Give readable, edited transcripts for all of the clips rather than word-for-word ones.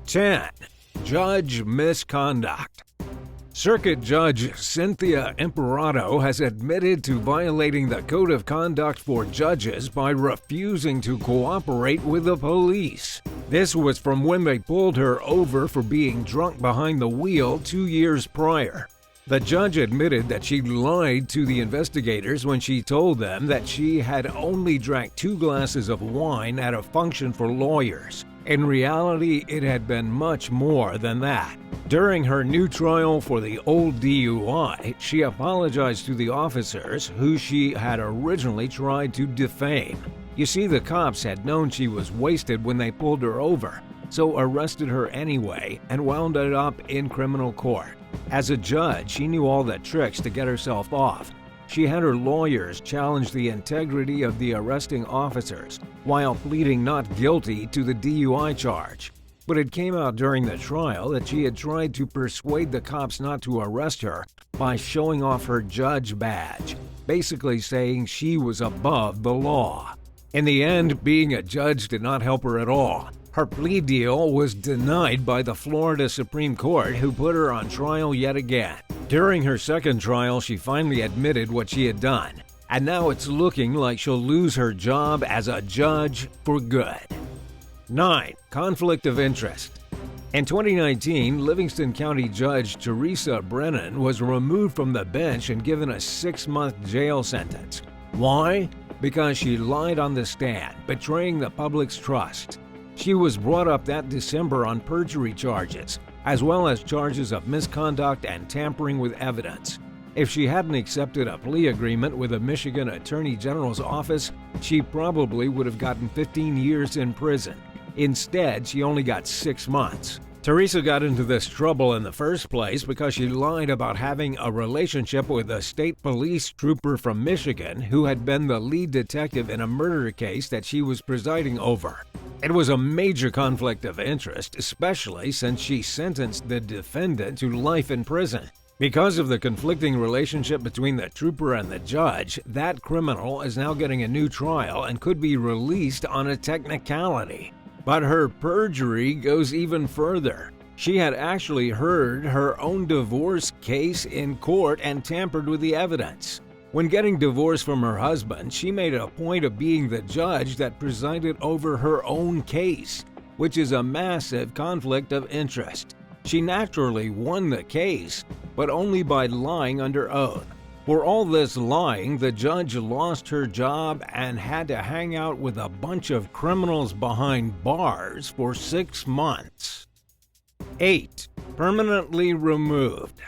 10. Judge misconduct. Circuit Judge Cynthia Imperato has admitted to violating the Code of Conduct for Judges by refusing to cooperate with the police. This was from when they pulled her over for being drunk behind the wheel 2 years prior. The judge admitted that she lied to the investigators when she told them that she had only drank 2 glasses of wine at a function for lawyers. In reality, it had been much more than that. During her new trial for the old DUI, she apologized to the officers who she had originally tried to defame. You see, the cops had known she was wasted when they pulled her over, so arrested her anyway and wound it up in criminal court. As a judge, she knew all the tricks to get herself off. She had her lawyers challenge the integrity of the arresting officers while pleading not guilty to the DUI charge. But it came out during the trial that she had tried to persuade the cops not to arrest her by showing off her judge badge, basically saying she was above the law. In the end, being a judge did not help her at all. Her plea deal was denied by the Florida Supreme Court, who put her on trial yet again. During her second trial, she finally admitted what she had done, and now it's looking like she'll lose her job as a judge for good. 9. Conflict of interest. In 2019, Livingston County Judge Teresa Brennan was removed from the bench and given a 6-month jail sentence. Why? Because she lied on the stand, betraying the public's trust. She was brought up that December on perjury charges, as well as charges of misconduct and tampering with evidence. If she hadn't accepted a plea agreement with the Michigan Attorney General's office, she probably would have gotten 15 years in prison. Instead, she only got 6 months. Teresa got into this trouble in the first place because she lied about having a relationship with a state police trooper from Michigan who had been the lead detective in a murder case that she was presiding over. It was a major conflict of interest, especially since she sentenced the defendant to life in prison. Because of the conflicting relationship between the trooper and the judge, that criminal is now getting a new trial and could be released on a technicality. But her perjury goes even further. She had actually heard her own divorce case in court and tampered with the evidence. When getting divorced from her husband, she made a point of being the judge that presided over her own case, which is a massive conflict of interest. She naturally won the case, but only by lying under oath. For all this lying, the judge lost her job and had to hang out with a bunch of criminals behind bars for 6 months. 8. Permanently removed.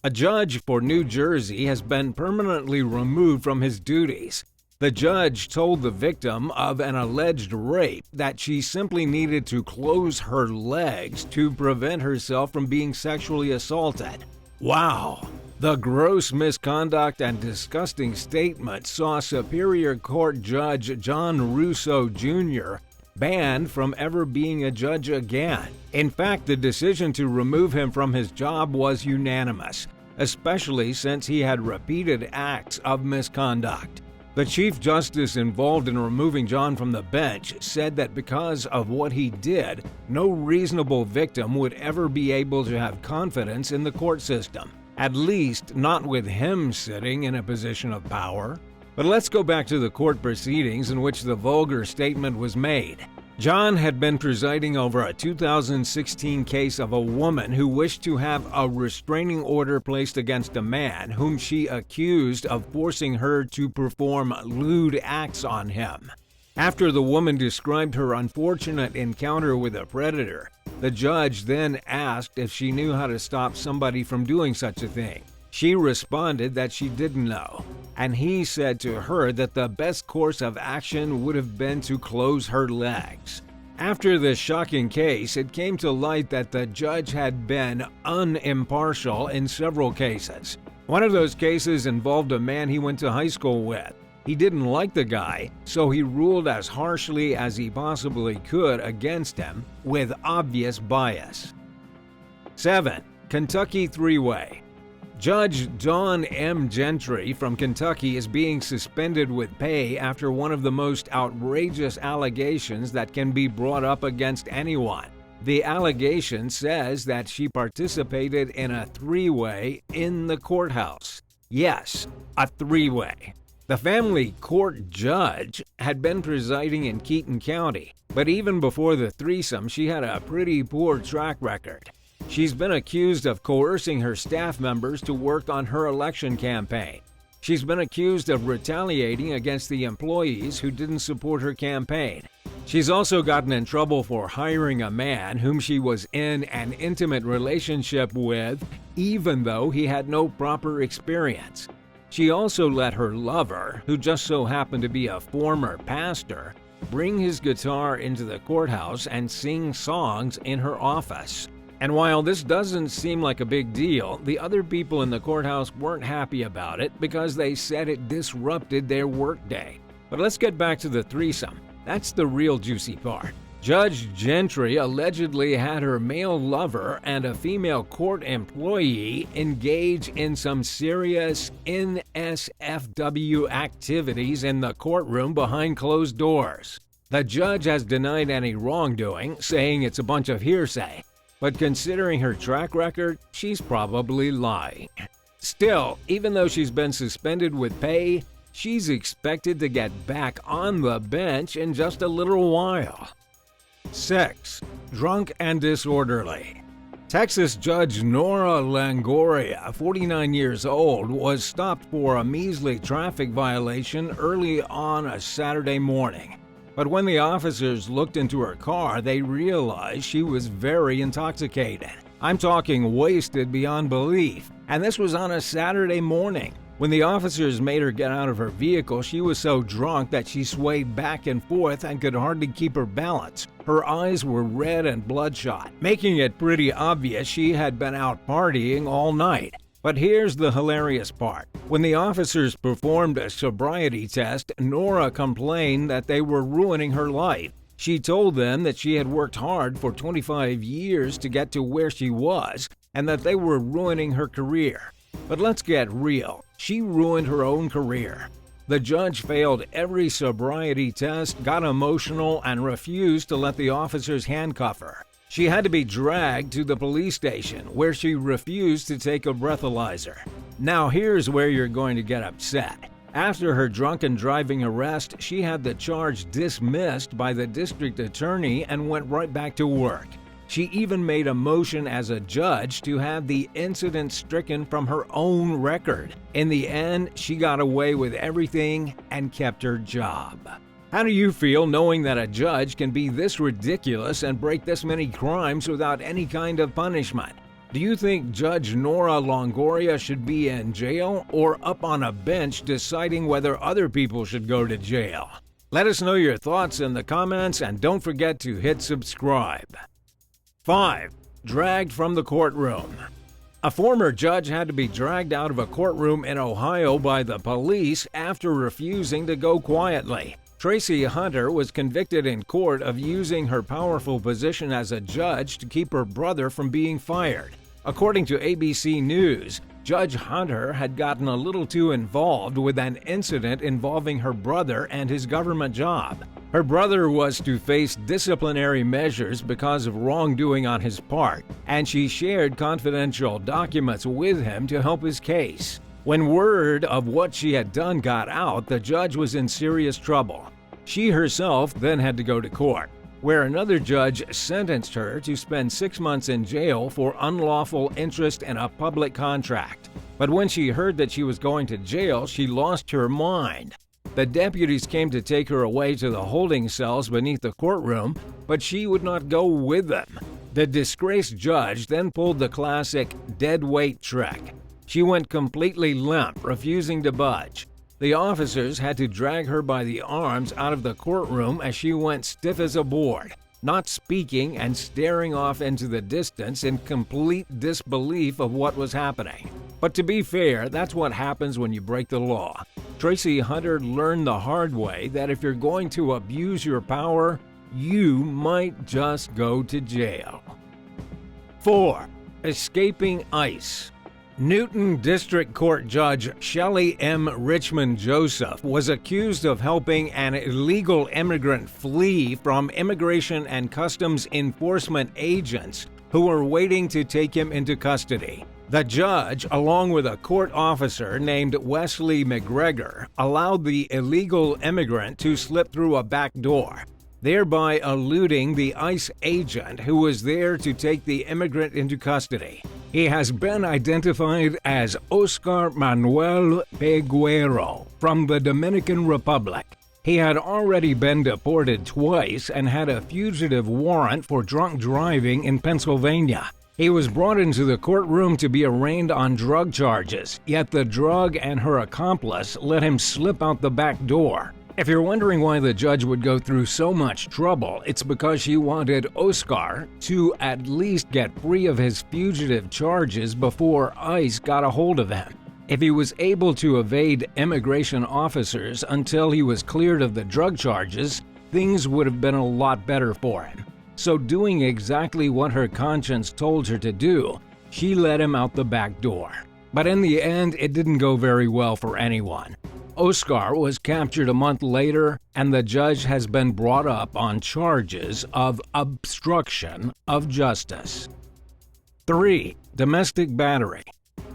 A judge for New Jersey has been permanently removed from his duties. The judge told the victim of an alleged rape that she simply needed to close her legs to prevent herself from being sexually assaulted. Wow! The gross misconduct and disgusting statement saw Superior Court Judge John Russo Jr. banned from ever being a judge again. In fact, the decision to remove him from his job was unanimous, especially since he had repeated acts of misconduct. The Chief Justice involved in removing John from the bench said that because of what he did, no reasonable victim would ever be able to have confidence in the court system. At least not with him sitting in a position of power. But let's go back to the court proceedings in which the vulgar statement was made. John had been presiding over a 2016 case of a woman who wished to have a restraining order placed against a man whom she accused of forcing her to perform lewd acts on him. After the woman described her unfortunate encounter with a predator, the judge then asked if she knew how to stop somebody from doing such a thing. She responded that she didn't know, and he said to her that the best course of action would have been to close her legs. After this shocking case, it came to light that the judge had been unimpartial in several cases. One of those cases involved a man he went to high school with. He didn't like the guy, so he ruled as harshly as he possibly could against him with obvious bias. 7. Kentucky Three-Way. Judge Dawn M. Gentry from Kentucky is being suspended with pay after one of the most outrageous allegations that can be brought up against anyone. The allegation says that she participated in a three-way in the courthouse. Yes, a three-way. The family court judge had been presiding in Keaton County, but even before the threesome, she had a pretty poor track record. She's been accused of coercing her staff members to work on her election campaign. She's been accused of retaliating against the employees who didn't support her campaign. She's also gotten in trouble for hiring a man whom she was in an intimate relationship with, even though he had no proper experience. She also let her lover, who just so happened to be a former pastor, bring his guitar into the courthouse and sing songs in her office. And while this doesn't seem like a big deal, the other people in the courthouse weren't happy about it because they said it disrupted their workday. But let's get back to the threesome. That's the real juicy part. Judge Gentry allegedly had her male lover and a female court employee engage in some serious NSFW activities in the courtroom behind closed doors. The judge has denied any wrongdoing, saying it's a bunch of hearsay. But considering her track record, she's probably lying. Still, even though she's been suspended with pay, she's expected to get back on the bench in just a little while. 6. Drunk and disorderly. Texas Judge Nora Longoria, 49 years old, was stopped for a measly traffic violation early on a Saturday morning. But when the officers looked into her car, they realized she was very intoxicated. I'm talking wasted beyond belief. And this was on a Saturday morning. When the officers made her get out of her vehicle, she was so drunk that she swayed back and forth and could hardly keep her balance. Her eyes were red and bloodshot, making it pretty obvious she had been out partying all night. But here's the hilarious part. When the officers performed a sobriety test, Nora complained that they were ruining her life. She told them that she had worked hard for 25 years to get to where she was, and that they were ruining her career. But let's get real. She ruined her own career. The judge failed every sobriety test, got emotional, and refused to let the officers handcuff her. She had to be dragged to the police station, where she refused to take a breathalyzer. Now here's where you're going to get upset. After her drunken driving arrest, she had the charge dismissed by the district attorney and went right back to work. She even made a motion as a judge to have the incident stricken from her own record. In the end, she got away with everything and kept her job. How do you feel knowing that a judge can be this ridiculous and break this many crimes without any kind of punishment? Do you think Judge Nora Longoria should be in jail or up on a bench deciding whether other people should go to jail? Let us know your thoughts in the comments and don't forget to hit subscribe. 5. Dragged from the courtroom. A former judge had to be dragged out of a courtroom in Ohio by the police after refusing to go quietly. Tracy Hunter was convicted in court of using her powerful position as a judge to keep her brother from being fired. According to ABC News, Judge Hunter had gotten a little too involved with an incident involving her brother and his government job. Her brother was to face disciplinary measures because of wrongdoing on his part, and she shared confidential documents with him to help his case. When word of what she had done got out, the judge was in serious trouble. She herself then had to go to court, where another judge sentenced her to spend 6 months in jail for unlawful interest in a public contract. But when she heard that she was going to jail, she lost her mind. The deputies came to take her away to the holding cells beneath the courtroom, but she would not go with them. The disgraced judge then pulled the classic dead weight trick. She went completely limp, refusing to budge. The officers had to drag her by the arms out of the courtroom as she went stiff as a board, not speaking and staring off into the distance in complete disbelief of what was happening. But to be fair, that's what happens when you break the law. Tracy Hunter learned the hard way that if you're going to abuse your power, you might just go to jail. 4. Escaping ICE. Newton District Court Judge Shelley M. Richmond Joseph was accused of helping an illegal immigrant flee from Immigration and Customs Enforcement agents who were waiting to take him into custody. The judge, along with a court officer named Wesley McGregor, allowed the illegal immigrant to slip through a back door, thereby eluding the ICE agent who was there to take the immigrant into custody. He has been identified as Oscar Manuel Peguero from the Dominican Republic. He had already been deported twice and had a fugitive warrant for drunk driving in Pennsylvania. He was brought into the courtroom to be arraigned on drug charges, yet the drug and her accomplice let him slip out the back door. If you're wondering why the judge would go through so much trouble, it's because she wanted Oscar to at least get free of his fugitive charges before ICE got a hold of him. If he was able to evade immigration officers until he was cleared of the drug charges, things would have been a lot better for him. So doing exactly what her conscience told her to do, she let him out the back door. But in the end, it didn't go very well for anyone. Oscar was captured a month later, and the judge has been brought up on charges of obstruction of justice. 3. Domestic battery.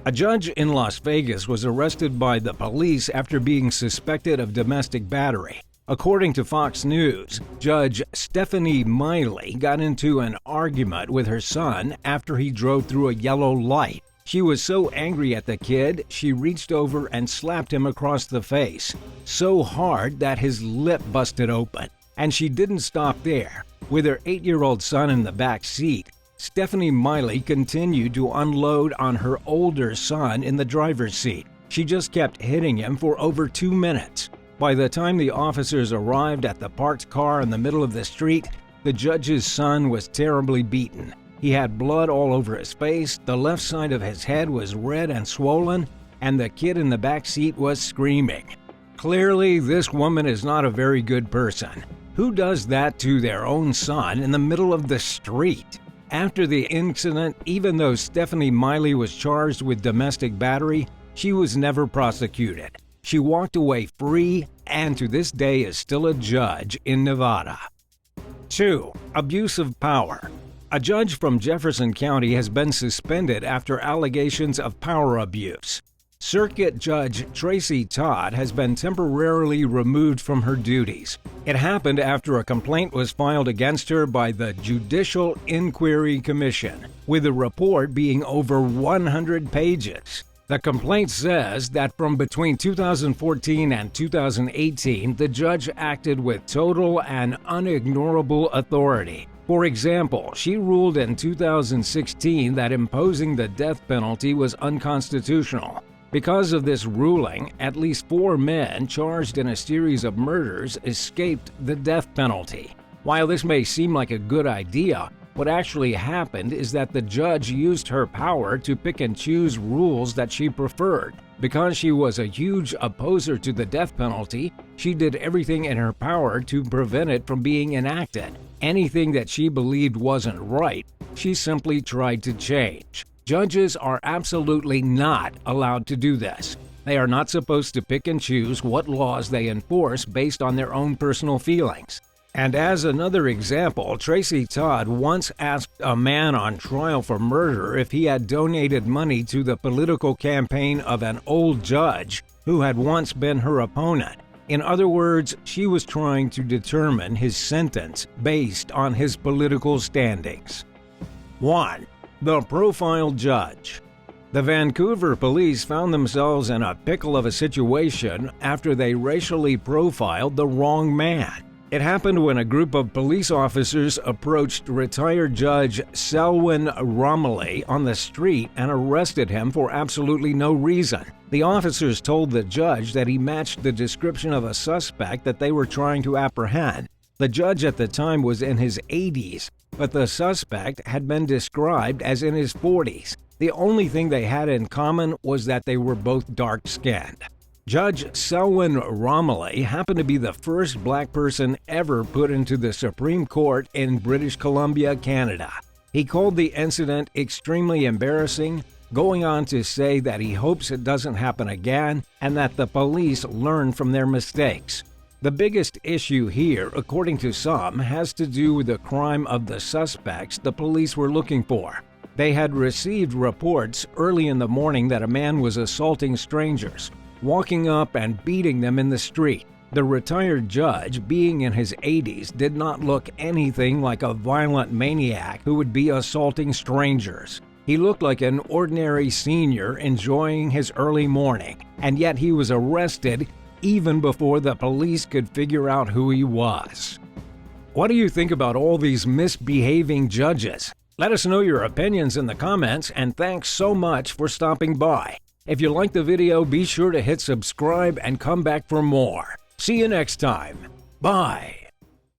A judge in Las Vegas was arrested by the police after being suspected of domestic battery. According to Fox News, Judge Stephanie Miley got into an argument with her son after he drove through a yellow light. She was so angry at the kid, she reached over and slapped him across the face, so hard that his lip busted open. And she didn't stop there. With her 8-year-old son in the back seat, Stephanie Miley continued to unload on her older son in the driver's seat. She just kept hitting him for over 2 minutes. By the time the officers arrived at the parked car in the middle of the street, the judge's son was terribly beaten. He had blood all over his face, the left side of his head was red and swollen, and the kid in the back seat was screaming. Clearly, this woman is not a very good person. Who does that to their own son in the middle of the street? After the incident, even though Stephanie Miley was charged with domestic battery, she was never prosecuted. She walked away free and to this day is still a judge in Nevada. 2. Abuse of power. A judge from Jefferson County has been suspended after allegations of power abuse. Circuit Judge Tracy Todd has been temporarily removed from her duties. It happened after a complaint was filed against her by the Judicial Inquiry Commission, with the report being over 100 pages. The complaint says that from between 2014 and 2018, the judge acted with total and unignorable authority. For example, she ruled in 2016 that imposing the death penalty was unconstitutional. Because of this ruling, at least 4 men charged in a series of murders escaped the death penalty. While this may seem like a good idea, what actually happened is that the judge used her power to pick and choose rules that she preferred. Because she was a huge opposer to the death penalty, she did everything in her power to prevent it from being enacted. Anything that she believed wasn't right, she simply tried to change. Judges are absolutely not allowed to do this. They are not supposed to pick and choose what laws they enforce based on their own personal feelings. And as another example, Tracy Todd once asked a man on trial for murder if he had donated money to the political campaign of an old judge who had once been her opponent. In other words, she was trying to determine his sentence based on his political standings. 1. The Profile Judge. The Vancouver police found themselves in a pickle of a situation after they racially profiled the wrong man. It happened when a group of police officers approached retired Judge Selwyn Romilly on the street and arrested him for absolutely no reason. The officers told the judge that he matched the description of a suspect that they were trying to apprehend. The judge at the time was in his 80s, but the suspect had been described as in his 40s. The only thing they had in common was that they were both dark-skinned. Judge Selwyn Romilly happened to be the first black person ever put into the Supreme Court in British Columbia, Canada. He called the incident extremely embarrassing, going on to say that he hopes it doesn't happen again and that the police learn from their mistakes. The biggest issue here, according to some, has to do with the crime of the suspects the police were looking for. They had received reports early in the morning that a man was assaulting strangers, walking up and beating them in the street. The retired judge, being in his 80s, did not look anything like a violent maniac who would be assaulting strangers. He looked like an ordinary senior enjoying his early morning, and yet he was arrested even before the police could figure out who he was. What do you think about all these misbehaving judges? Let us know your opinions in the comments, and thanks so much for stopping by. If you liked the video, be sure to hit subscribe and come back for more. See you next time. Bye.